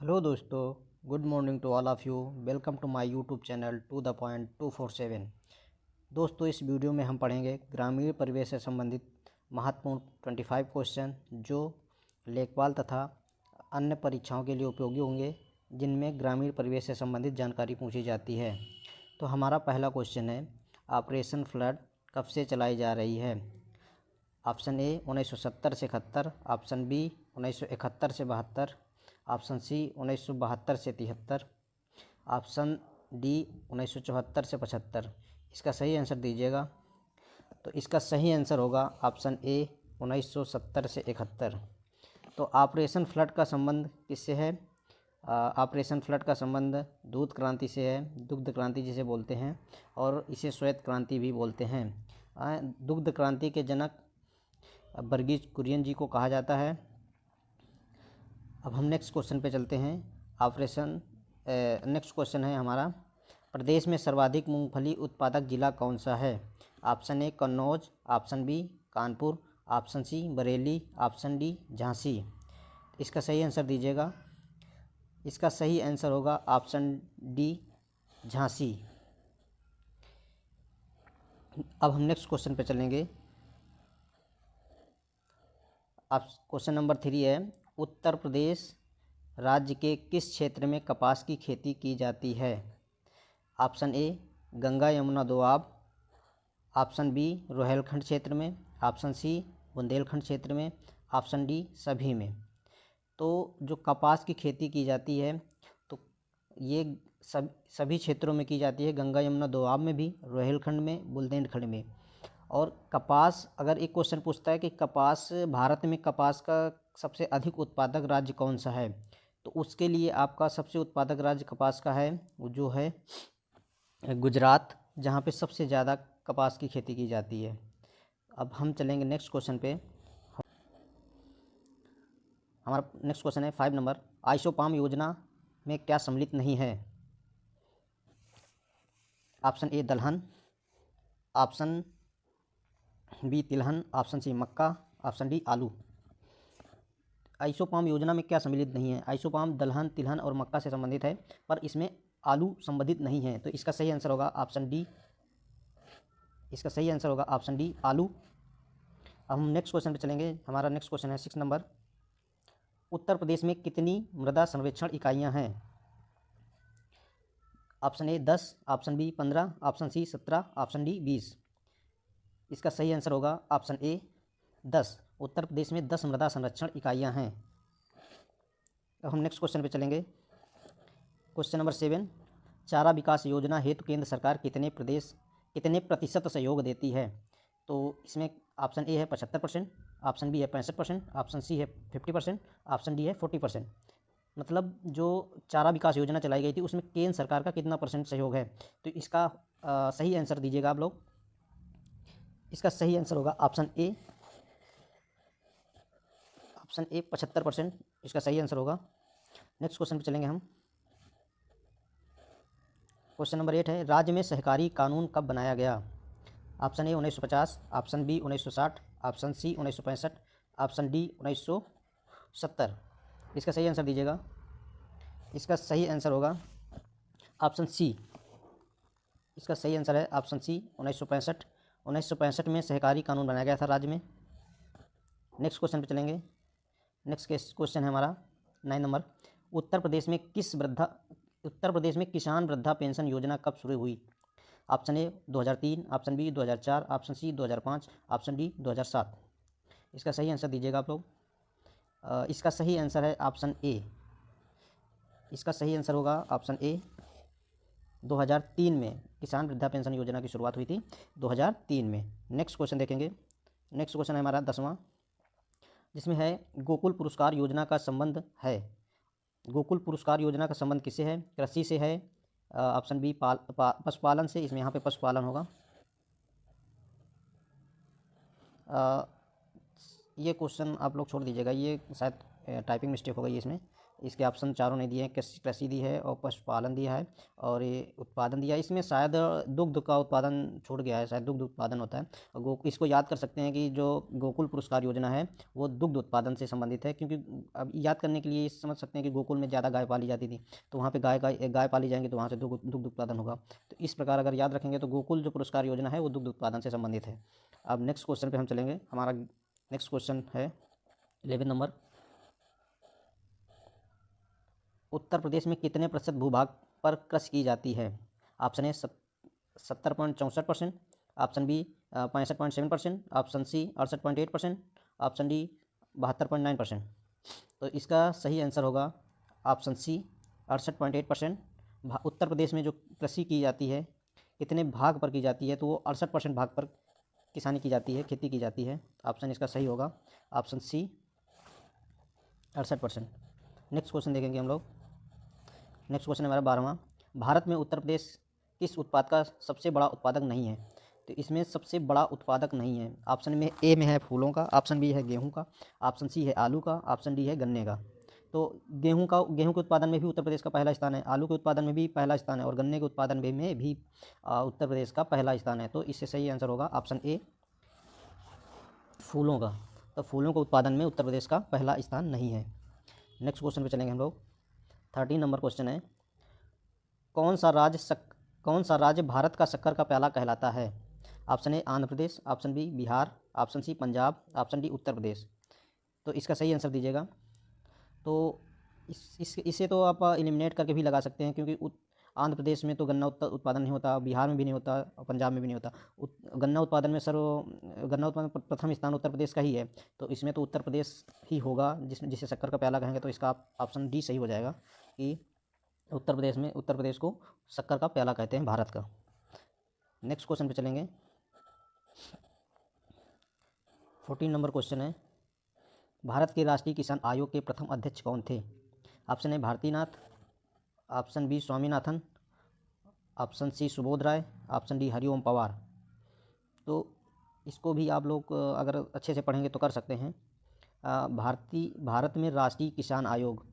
Hello दोस्तों, good morning to all of you. Welcome to my YouTube channel to the point 247। दोस्तों, इस video में हम पढ़ेंगे ग्रामीण परिवेश से संबंधित महत्वपूर्ण 25 क्वेश्चन जो लेखपाल तथा अन्य परीक्षाओं के लिए उपयोगी होंगे, जिनमें ग्रामीण परिवेश से संबंधित जानकारी पूछी जाती है। तो हमारा पहला क्वेश्चन है, ऑपरेशन फ्लड कब से चलाई जा रही है? ऑप्शन ए 1970 से 71, ऑप्शन बी 1971 से 72, ऑप्शन सी 1972 से 73, ऑप्शन डी 1974 से 75। इसका सही आंसर दीजिएगा। तो इसका सही आंसर होगा ऑप्शन ए 1970 से 71। तो ऑपरेशन फ्लड का संबंध किससे है? ऑपरेशन फ्लड का संबंध दूध क्रांति से है, दुग्ध क्रांति जिसे बोलते हैं, और इसे श्वेत क्रांति भी बोलते हैं। दुग्ध क्रांति के जनक वर्गीज कुरियन जी को कहा जाता है। अब हम नेक्स्ट क्वेश्चन पे चलते हैं। नेक्स्ट क्वेश्चन है हमारा, प्रदेश में सर्वाधिक मूंगफली उत्पादक जिला कौन सा है? Option A Kannauj, option B Kanpur, option C Bareilly, option D Jhansi. इसका सही आंसर दीजिएगा। इसका सही आंसर होगा ऑप्शन डी झांसी। अब हम नेक्स्ट क्वेश्चन पे चलेंगे। अब क्वेश्चन नंबर 3 है, उत्तर प्रदेश राज्य के किस क्षेत्र में कपास की खेती की जाती है? Option A Ganga Yamuna Doab, option B Rohilkhand क्षेत्र में, ऑप्शन सी बुंदेलखंड क्षेत्र में, ऑप्शन डी सभी में। तो जो कपास की खेती की जाती है, तो ये सभी क्षेत्रों में की जाती है, गंगा यमुना दोआब में भी, रोहेलखंड में, बुंदेलखंड में। और कपास, अगर एक क्वेश्चन पूछता है कि कपास, भारत में कपास का सबसे अधिक उत्पादक राज्य कौन सा है, तो उसके लिए आपका सबसे उत्पादक राज्य कपास का है वो जो है गुजरात, जहाँ पे सबसे ज़्यादा कपास की खेती की जाती है। अब हम चलेंगे नेक्स्ट क्वेश्चन पे। हमारा नेक्स्ट क्वेश्चन है 5 नंबर, आइसोपाम योजना में क्या सम्मिलित नहीं है? ऑप्शन ए दलहन, ऑप्शन बी तिलहन, ऑप्शन सी मक्का, ऑप्शन डी आलू। आइसोपाम योजना में क्या सम्मिलित नहीं है? आइसोपाम दलहन, तिलहन और मक्का से संबंधित है, पर इसमें आलू संबंधित नहीं है। तो इसका सही आंसर होगा ऑप्शन डी। इसका सही आंसर होगा ऑप्शन डी आलू। अब हम नेक्स्ट क्वेश्चन पे चलेंगे। हमारा नेक्स्ट क्वेश्चन है 6 नंबर, उत्तर प्रदेश में कितनी मृदा सर्वेक्षण इकाइयाँ हैं? Option A 10, option B 15, option C 17, option D 20। इसका सही आंसर होगा ऑप्शन ए 10। उत्तर प्रदेश में 10 मृदा संरक्षण इकाइयाँ हैं। अब हम नेक्स्ट क्वेश्चन पे चलेंगे। क्वेश्चन नंबर 7, चारा विकास योजना हेतु केंद्र सरकार कितने प्रतिशत सहयोग देती है? तो इसमें ऑप्शन ए है 75%, ऑप्शन बी है 65%, ऑप्शन सी है 50%, ऑप्शन डी है 40%। मतलब जो चारा विकास योजना चलाई गई थी उसमें केंद्र सरकार का कितना परसेंट सहयोग है? तो इसका सही आंसर दीजिएगा आप लोग। इसका सही आंसर होगा ऑप्शन ए 75%। इसका सही आंसर होगा। नेक्स्ट क्वेश्चन पे चलेंगे हम। क्वेश्चन नंबर 8 है, राज्य में सहकारी कानून कब बनाया गया? Option A 1950, option B 1960, option C 1965, option D 1970। इसका सही आंसर दीजिएगा। इसका सही आंसर होगा ऑप्शन सी। इसका सही आंसर है ऑप्शन सी 1965। 1965 में सहकारी कानून बनाया गया था राज्य में। नेक्स्ट क्वेश्चन पे चलेंगे। नेक्स्ट क्वेश्चन है हमारा 9 नंबर, उत्तर प्रदेश में किसान वृद्धा पेंशन योजना कब शुरू हुई? Option A 2003, option B 2004, option C 2005, option D 2007। इसका सही आंसर दीजिएगा आप लोग। इसका सही आंसर है ऑप्शन ए। इसका सही आंसर होगा ऑप्शन ए 2003 में किसान वृद्धा पेंशन योजना की शुरुआत हुई थी 2003 में। नेक्स्ट क्वेश्चन देखेंगे। नेक्स्ट क्वेश्चन है हमारा 10वां, जिसमें है गोकुल पुरस्कार योजना का संबंध है। गोकुल पुरस्कार योजना का संबंध किससे है? कृषि से है, ऑप्शन बी पशुपालन से, इसमें यहाँ पे पशुपालन होगा। ये क्वेश्चन आप लोग छोड़ दीजिएगा, ये शायद टाइपिंग मिस्टेक हो गई इसमें। इसके ऑप्शन चारों नहीं दिए हैं। कृषि दी है और पशुपालन दिया है और ये उत्पादन दिया है। इसमें शायद दुग्ध का उत्पादन छूट गया है, शायद दुग्ध उत्पादन होता है। इसको याद कर सकते हैं कि जो गोकुल पुरस्कार योजना है वो दुग्ध उत्पादन से संबंधित है, क्योंकि अब याद करने के लिए समझ सकते हैं कि गोकुल में ज़्यादा गाय पाली जाती थी, तो वहाँ पे गाय पाली जाएंगी तो वहाँ से दुग्ध उत्पादन होगा। तो इस प्रकार अगर याद रखेंगे तो गोकुल जो पुरस्कार योजना है वो दुग्ध उत्पादन से संबंधित है। अब नेक्स्ट क्वेश्चन पे हम चलेंगे। हमारा नेक्स्ट क्वेश्चन है 11 नंबर। उत्तर प्रदेश में कितने प्रतिशत भूभाग पर कृषि की जाती है? Option A 70.64%, option B 65.7%, option C 68.8%, option D 72.9%। तो इसका सही आंसर होगा ऑप्शन सी 68.8%। उत्तर प्रदेश में जो कृषि की जाती है कितने भाग पर की जाती है, तो वो 68% भाग पर किसानी की जाती है, खेती की जाती है। ऑप्शन इसका सही होगा ऑप्शन सी 68%। नेक्स्ट क्वेश्चन देखेंगे हम लोग। नेक्स्ट क्वेश्चन हमारा 12वां। भारत में उत्तर प्रदेश किस उत्पाद का सबसे बड़ा उत्पादक नहीं है? तो इसमें सबसे बड़ा उत्पादक नहीं है। ऑप्शन में ए में है फूलों का, ऑप्शन बी है गेहूं का, ऑप्शन सी है आलू का, ऑप्शन डी है गन्ने का। तो गेहूं के उत्पादन में भी उत्तर प्रदेश का पहला स्थान है, आलू के उत्पादन में भी पहला स्थान है और गन्ने के उत्पादन में भी उत्तर प्रदेश का पहला स्थान है। तो इससे सही आंसर होगा ऑप्शन ए फूलों का। तो फूलों के उत्पादन में उत्तर प्रदेश का पहला स्थान नहीं है। नेक्स्ट क्वेश्चन पे चलेंगे हम लोग। 13 नंबर क्वेश्चन है। कौन सा राज्य भारत का शक्कर का प्याला कहलाता है? Option A Andhra Pradesh, option B Bihar, option C Punjab, option D Uttar Pradesh. तो इसका सही आंसर दीजिएगा। तो इसे तो आप एलिमिनेट करके भी लगा सकते हैं, क्योंकि आंध्र प्रदेश में तो गन्ना उत्पादन नहीं होता, बिहार में भी नहीं होता और पंजाब में भी नहीं होता। गन्ना उत्पादन में गन्ना उत्पादन प्रथम स्थान उत्तर प्रदेश का ही है, तो इसमें तो उत्तर प्रदेश ही होगा जिसे शक्कर का प्याला कहेंगे। तो इसका ऑप्शन डी सही हो जाएगा कि उत्तर प्रदेश को शक्कर का प्याला कहते हैं भारत का। नेक्स्ट क्वेश्चन पे चलेंगे। 14 नंबर क्वेश्चन है। भारत के राष्ट्रीय किसान आयोग के प्रथम अध्यक्ष कौन थे? Option A Bharatinath, option B Swaminathan, option C Subodh Rai, option D Hariom Pawar. तो इसको भी आप लोग अगर अच्छे से पढ़ेंगे तो कर सकते हैं। भारत में राष्ट्रीय किसान आयोग,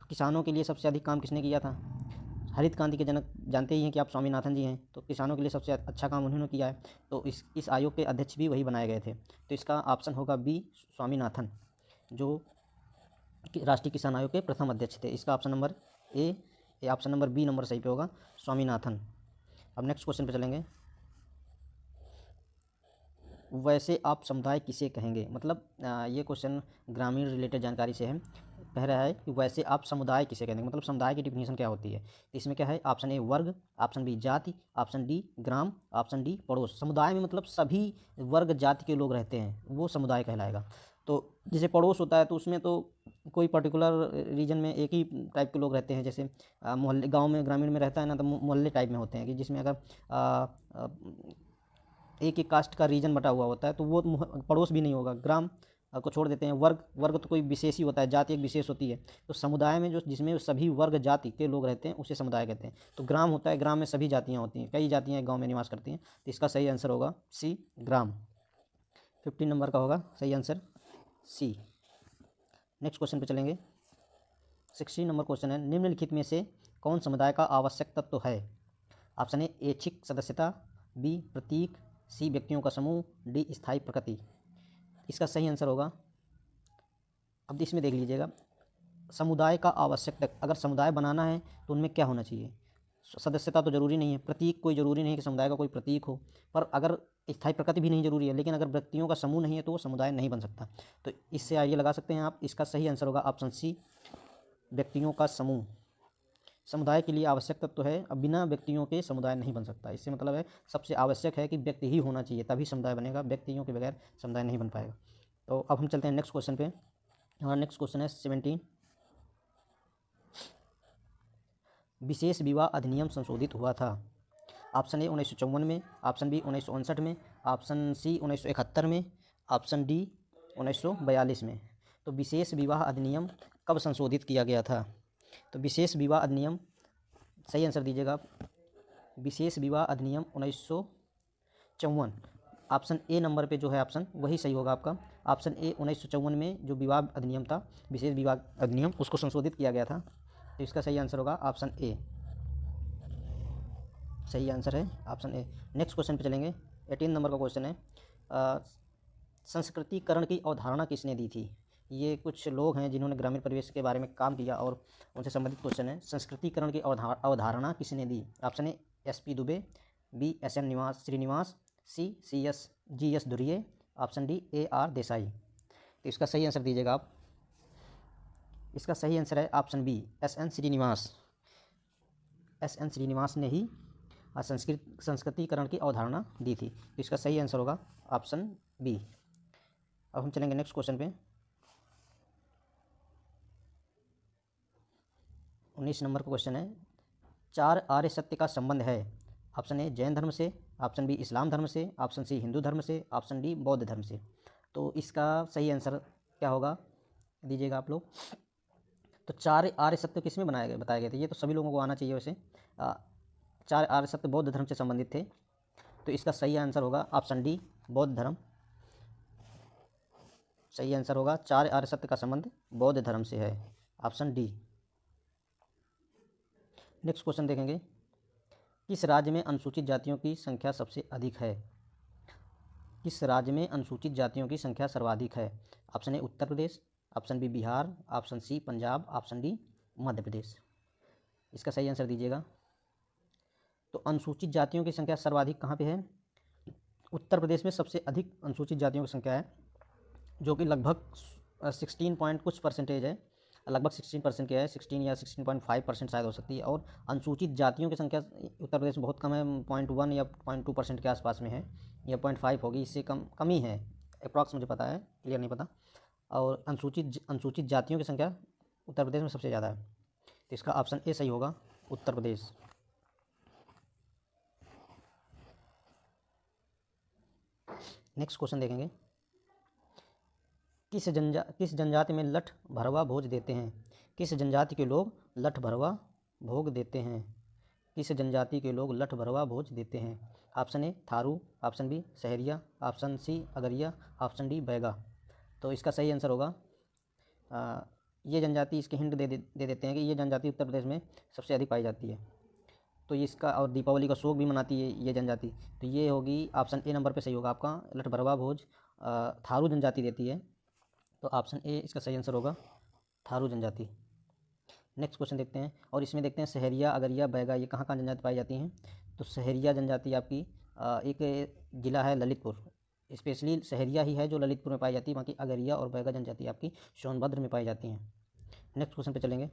किसानों के लिए सबसे अधिक काम किसने किया था? हरित क्रांति के जनक जानते ही हैं कि आप स्वामीनाथन जी हैं, तो किसानों के लिए सबसे अच्छा काम उन्होंने किया है, तो इस आयोग के अध्यक्ष भी वही बनाए गए थे। तो इसका ऑप्शन होगा बी स्वामीनाथन, जो राष्ट्रीय किसान आयोग के प्रथम अध्यक्ष थे। इसका option number option number B number सही पे होगा, स्वामीनाथन। अब नेक्स्ट क्वेश्चन पे चलेंगे। वैसे आप समुदाय किसे कहेंगे? मतलब ये क्वेश्चन ग्रामीण रिलेटेड जानकारी से है। कह रहा है कि वैसे आप समुदाय किसे कहेंगे, मतलब समुदाय की डिफिनीशन क्या होती है। तो इसमें क्या है, ऑप्शन ए वर्ग, ऑप्शन बी जाति, ऑप्शन डी ग्राम, ऑप्शन डी पड़ोस। समुदाय में मतलब सभी वर्ग जाति के लोग रहते हैं, वो समुदाय कहलाएगा। तो जैसे पड़ोस होता है तो उसमें तो कोई पर्टिकुलर रीजन में एक ही टाइप के लोग रहते हैं। जैसे मोहल्ले, गाँव में ग्रामीण में रहता है ना, तो मोहल्ले टाइप में होते हैं कि जिसमें अगर एक एक कास्ट का रीजन बटा हुआ होता है तो वो पड़ोस भी नहीं होगा। ग्राम को छोड़ देते हैं। वर्ग तो कोई विशेष ही होता है, जाति एक विशेष होती है। तो समुदाय में जिसमें सभी वर्ग जाति के लोग रहते हैं उसे समुदाय कहते हैं। तो ग्राम होता है, ग्राम में सभी जातियाँ होती हैं, कई जातियाँ गाँव में निवास करती हैं। तो इसका सही आंसर होगा सी ग्राम। 15 नंबर का होगा सही आंसर सी। नेक्स्ट क्वेश्चन पे चलेंगे। 16 नंबर क्वेश्चन है। निम्नलिखित में से कौन समुदाय का आवश्यक तत्व है? ऑप्शन ए ऐच्छिक सदस्यता, बी प्रतीक, सी व्यक्तियों का समूह, डी स्थायी प्रकृति। इसका सही आंसर होगा, अब इसमें देख लीजिएगा, समुदाय का आवश्यक तत्व। अगर समुदाय बनाना है तो उनमें क्या होना चाहिए? सदस्यता तो जरूरी नहीं है, प्रतीक कोई ज़रूरी नहीं है कि समुदाय का कोई प्रतीक हो, पर अगर स्थायी प्रकृति भी नहीं जरूरी है, लेकिन अगर व्यक्तियों का समूह नहीं है तो वो समुदाय नहीं बन सकता। तो इससे आइडिया लगा सकते हैं आप। इसका सही आंसर होगा ऑप्शन सी व्यक्तियों का समूह। समुदाय के लिए आवश्यक तत्व है, अब बिना व्यक्तियों के समुदाय नहीं बन सकता। इससे मतलब है सबसे आवश्यक है कि व्यक्ति ही होना चाहिए, तभी समुदाय बनेगा, व्यक्तियों के बगैर समुदाय नहीं बन पाएगा। तो अब हम चलते हैं नेक्स्ट क्वेश्चन पे। हमारा नेक्स्ट क्वेश्चन है 17। विशेष विवाह अधिनियम संशोधित हुआ था। ऑप्शन ए 1954 में, ऑप्शन बी 1959 में, ऑप्शन सी 1971 में, ऑप्शन डी 1942 में। तो विशेष विवाह अधिनियम कब संशोधित किया गया था? तो विशेष विवाह अधिनियम, सही आंसर दीजिएगा। विशेष विवाह अधिनियम 1954, ऑप्शन ए नंबर पे जो है ऑप्शन वही सही होगा आपका, ऑप्शन ए 1954 में जो विवाह अधिनियम था, विशेष विवाह अधिनियम, उसको संशोधित किया गया था। तो इसका सही आंसर होगा ऑप्शन ए। सही आंसर है ऑप्शन ए। नेक्स्ट क्वेश्चन पे चलेंगे। 18 नंबर का क्वेश्चन है, संस्कृतिकरण की अवधारणा किसने दी थी? ये कुछ लोग हैं जिन्होंने ग्रामीण परिवेश के बारे में काम किया और उनसे संबंधित क्वेश्चन है। संस्कृतिकरण की अवधारणा किसने दी? Option A SP. Dube, B SN. Srinivas, C GS. Dhurve, option D AR. Desai. तो इसका सही आंसर दीजिएगा आप। इसका सही आंसर है option B SN. Srinivas. S N. Srinivas ने ही संस्कृतिकरण की अवधारणा दी थी। तो इसका सही आंसर होगा ऑप्शन बी। अब हम चलेंगे नेक्स्ट क्वेश्चन पे। 19 नंबर का क्वेश्चन है, 4 आर्य सत्य का संबंध है। ऑप्शन ए जैन धर्म से, ऑप्शन बी इस्लाम धर्म से, ऑप्शन सी हिंदू धर्म से, ऑप्शन डी बौद्ध धर्म से। तो इसका सही आंसर क्या होगा दीजिएगा आप लोग। तो 4 आर्य सत्य किस में बताए गए थे? ये तो सभी लोगों को आना चाहिए वैसे। 4 आर्य सत्य बौद्ध धर्म से संबंधित थे। तो इसका सही आंसर होगा ऑप्शन डी बौद्ध धर्म। सही आंसर होगा 4 आर्य सत्य का संबंध बौद्ध धर्म से है, ऑप्शन डी। नेक्स्ट क्वेश्चन देखेंगे, किस राज्य में अनुसूचित जातियों की संख्या सबसे अधिक है? किस राज्य में अनुसूचित जातियों की संख्या सर्वाधिक है? Option A Uttar Pradesh, option B Bihar, option C Punjab, option D Madhya Pradesh. इसका सही आंसर दीजिएगा। तो अनुसूचित जातियों की संख्या सर्वाधिक कहाँ पे है? उत्तर प्रदेश में सबसे अधिक अनुसूचित जातियों की संख्या है, जो कि लगभग 16 पॉइंट कुछ परसेंटेज है, लगभग 16% के है, 16 या 16.5% शायद हो सकती है। और अनुसूचित जातियों की संख्या उत्तर प्रदेश में बहुत कम है, 0.1 या 0.2% के आसपास में है, या 0.5 होगी, इससे कम ही है, अप्रॉक्स मुझे पता है, क्लियर नहीं पता। और अनुसूचित जातियों की संख्या उत्तर प्रदेश में सबसे ज़्यादा है। तो इसका ऑप्शन ए सही होगा, उत्तर प्रदेश। नेक्स्ट क्वेश्चन देखेंगे, किस जनजाति में लठ भरवा भोज देते हैं? किस जनजाति के लोग लठ भरवा भोग देते हैं? किस जनजाति के लोग लठ भरवा भोज देते हैं? Option A Tharu, option B Sahariya, option C Agariya, option D Baiga. तो इसका सही आंसर होगा ये जनजाति, इसके हिंट दे देते हैं कि ये जनजाति उत्तर प्रदेश में सबसे अधिक पाई जाती है। तो इसका, और दीपावली का शोक भी मनाती है ये जनजाति। तो ये होगी ऑप्शन ए नंबर पे सही होगा आपका, लठ भरवा भोज थारू जनजाति देती है। तो ऑप्शन ए इसका सही आंसर होगा, थारू जनजाति। नेक्स्ट क्वेश्चन देखते हैं, और इसमें देखते हैं सहरिया अगरिया बैगा ये कहाँ कहाँ जनजाति पाई जाती हैं। तो सहरिया जनजाति आपकी एक ज़िला है ललितपुर, स्पेशली सहरिया ही है जो ललितपुर में पाई जाती है, बाकी अगरिया और बैगा जनजाति आपकी सोनभद्र में पाई जाती हैं। नेक्स्ट क्वेश्चन पे चलेंगे,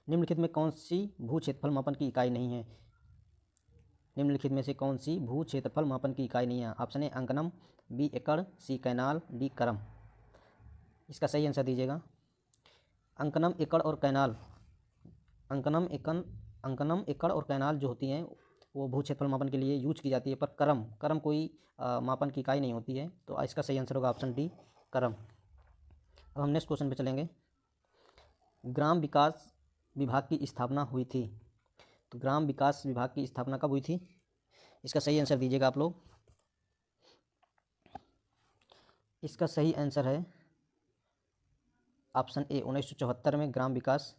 निम्नलिखित में कौन सी भू क्षेत्रफल मापन की इकाई नहीं है? निम्नलिखित में से कौन सी भू क्षेत्रफल मापन की इकाई नहीं है? ऑप्शन ए अंकनम, बी एकड़, सी कैनाल, डी करम। इसका सही आंसर दीजिएगा। अंकनम, एकड़ और कैनाल, अंकनम एकड़ और कैनाल जो होती हैं वो भू क्षेत्रफल मापन के लिए यूज की जाती है, पर करम कोई मापन की इकाई नहीं होती है। तो इसका सही आंसर होगा ऑप्शन डी करम। अब हम नेक्स्ट क्वेश्चन पे चलेंगे, ग्राम विकास विभाग की स्थापना हुई थी। तो ग्राम विकास विभाग की स्थापना कब हुई थी? इसका सही आंसर दीजिएगा आप लोग। इसका सही आंसर है ऑप्शन ए 1974 में ग्राम विकास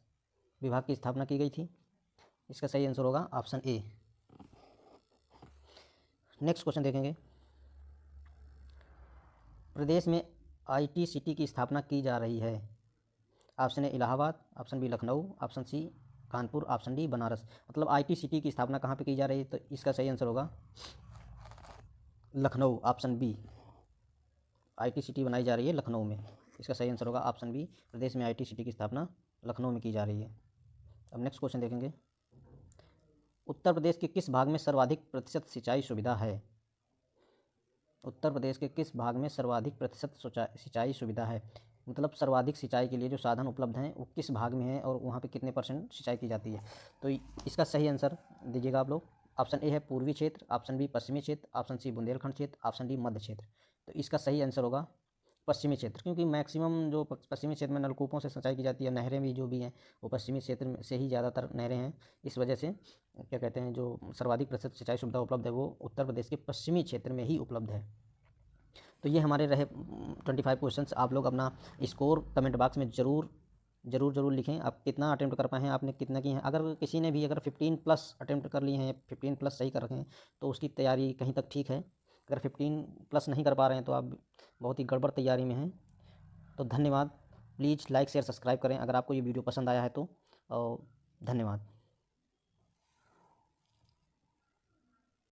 विभाग की स्थापना की गई थी। इसका सही आंसर होगा ऑप्शन ए। नेक्स्ट क्वेश्चन देखेंगे, प्रदेश में IT सिटी की स्थापना की जा रही है। Option A Allahabad, option B Lucknow, option C Kanpur, option D Banaras. मतलब IT सिटी की स्थापना कहाँ पे की जा रही है? तो इसका सही आंसर होगा Lucknow, option B. IT city बनाई जा रही है लखनऊ में। इसका सही आंसर होगा ऑप्शन बी, प्रदेश में IT सिटी की स्थापना लखनऊ में की जा रही है। अब नेक्स्ट क्वेश्चन देखेंगे, उत्तर प्रदेश के किस भाग में सर्वाधिक प्रतिशत सिंचाई सुविधा है? उत्तर प्रदेश के किस भाग में सर्वाधिक प्रतिशत सिंचाई सुविधा है? मतलब सर्वाधिक सिंचाई के लिए जो साधन उपलब्ध हैं वो किस भाग में है और वहाँ पे कितने % सिंचाई की जाती है? तो इसका सही आंसर दीजिएगा आप लोग। ऑप्शन ए है पूर्वी क्षेत्र, ऑप्शन बी पश्चिमी क्षेत्र, ऑप्शन सी बुंदेलखंड क्षेत्र, ऑप्शन डी मध्य क्षेत्र। तो इसका सही आंसर होगा पश्चिमी क्षेत्र, क्योंकि मैक्सिमम जो पश्चिमी क्षेत्र में नलकूपों से सिंचाई की जाती है, नहरें भी जो भी हैं वो पश्चिमी क्षेत्र में से ही ज़्यादातर नहरें हैं। इस वजह से क्या कहते हैं, जो सर्वाधिक प्रतिशत सिंचाई सुविधा उपलब्ध है वो उत्तर प्रदेश के पश्चिमी क्षेत्र में ही उपलब्ध है। तो ये हमारे रहे 25 क्वेश्चंस। आप लोग अपना स्कोर कमेंट बॉक्स में ज़रूर लिखें। आप कितना अटेम्प्ट कर पाए हैं, आपने कितना किए हैं। अगर किसी ने भी अगर 15 प्लस अटेम्प्ट कर लिए हैं, 15 प्लस सही कर रखे हैं, तो उसकी तैयारी कहीं तक ठीक है। अगर 15 प्लस नहीं कर पा रहे हैं तो आप बहुत ही गड़बड़ तैयारी में हैं। तो धन्यवाद। प्लीज़ लाइक शेयर सब्सक्राइब करें अगर आपको ये वीडियो पसंद आया है तो। और धन्यवाद।